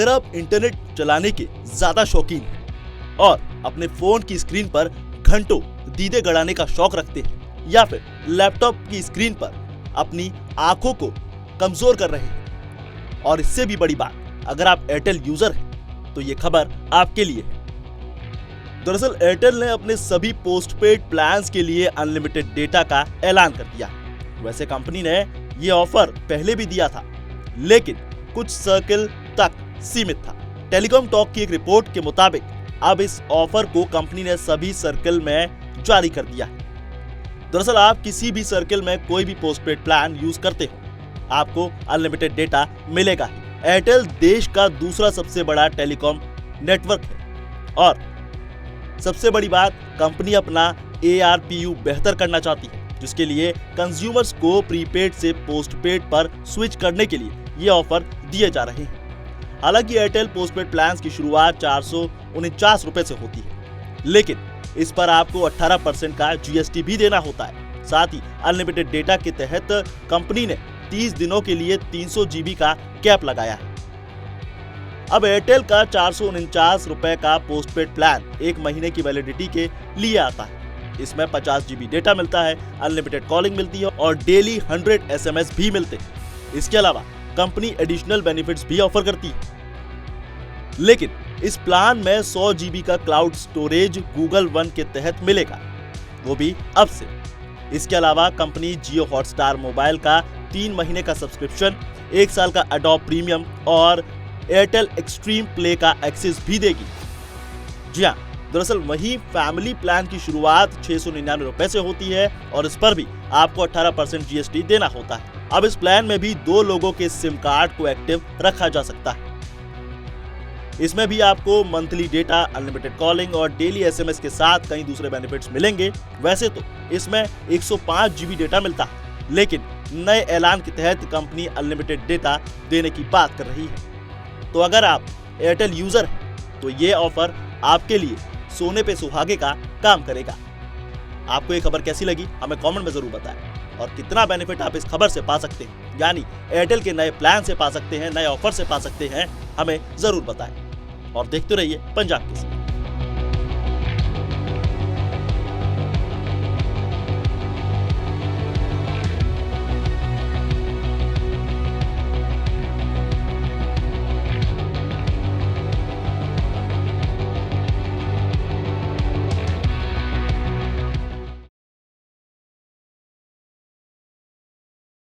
अगर आप इंटरनेट चलाने के ज्यादा शौकीन हैं और अपने फोन की स्क्रीन पर घंटों दीदे गड़ाने का शौक रखते हैं या फिर लैपटॉप की स्क्रीन पर अपनी आंखों को कमजोर कर रहे हैं, और इससे भी बड़ी बात, अगर आप एयरटेल यूजर हैं तो ये खबर आपके लिए है। दरअसल एयरटेल ने अपने सभी पोस्टपेड प्लान्स के लिए अनलिमिटेड डेटा का ऐलान कर दिया। वैसे कंपनी ने ये ऑफर पहले भी दिया था, लेकिन कुछ सर्कल तक सीमित था। टेलीकॉम टॉक की एक रिपोर्ट के मुताबिक अब इस ऑफर को कंपनी ने सभी सर्कल में जारी कर दिया है। दरअसल आप किसी भी सर्कल में कोई भी पोस्टपेड प्लान यूज करते हो, आपको अनलिमिटेड डेटा मिलेगा ही। एयरटेल देश का दूसरा सबसे बड़ा टेलीकॉम नेटवर्क है और सबसे बड़ी बात, कंपनी अपना ARPU बेहतर करना चाहती है, जिसके लिए कंज्यूमर्स को प्रीपेड से पोस्टपेड पर स्विच करने के लिए ये ऑफर दिए जा रहे हैं। हालांकि एयरटेल पोस्टपेड प्लान्स की शुरुआत 449 रुपए से होती है, लेकिन इस पर आपको 18% का GST भी देना होता है। साथ ही अनलिमिटेड डेटा के तहत कंपनी ने 30 दिनों के लिए 300 GB का कैप लगाया है। अब एयरटेल का 449 रुपए का पोस्टपेड प्लान 1 महीने की वैलिडिटी के लिए आता है। इसमें 50 GB डेटा मिलता है, अनलिमिटेड कॉलिंग मिलती है और डेली 100 SMS भी मिलते हैं। इसके अलावा कंपनी एडिशनल बेनिफिट्स भी ऑफर करती है, लेकिन इस प्लान में 100 GB का क्लाउड स्टोरेज गूगल वन के तहत मिलेगा, वो भी अब से। इसके अलावा कंपनी जियो हॉटस्टार मोबाइल का 3 महीने का सब्सक्रिप्शन, 1 साल का अडोब प्रीमियम और एयरटेल एक्सट्रीम प्ले का एक्सेस भी देगी। जी हाँ, दरअसल वही फैमिली प्लान की शुरुआत 699 रुपए से होती है और इस पर भी आपको 18% GST देना होता है। अब इस प्लान में भी 2 लोगों के सिम कार्ड को एक्टिव रखा जा सकता है। इसमें भी आपको मंथली डेटा, अनलिमिटेड कॉलिंग और डेली SMS के साथ कई दूसरे बेनिफिट्स मिलेंगे। वैसे तो इसमें 105 GB डेटा मिलता है, लेकिन नए ऐलान के तहत कंपनी अनलिमिटेड डेटा देने की बात कर रही है। तो अगर आप एयरटेल यूजर हैं तो ये ऑफर आपके लिए सोने पे सुहागे का काम करेगा। आपको ये खबर कैसी लगी हमें कमेंट में जरूर बताएं, और कितना बेनिफिट आप इस खबर से पा सकते हैं, यानी एयरटेल के नए प्लान से पा सकते हैं, नए ऑफर से पा सकते हैं, हमें जरूर बताएं। और देखते रहिए पंजाब केसरी।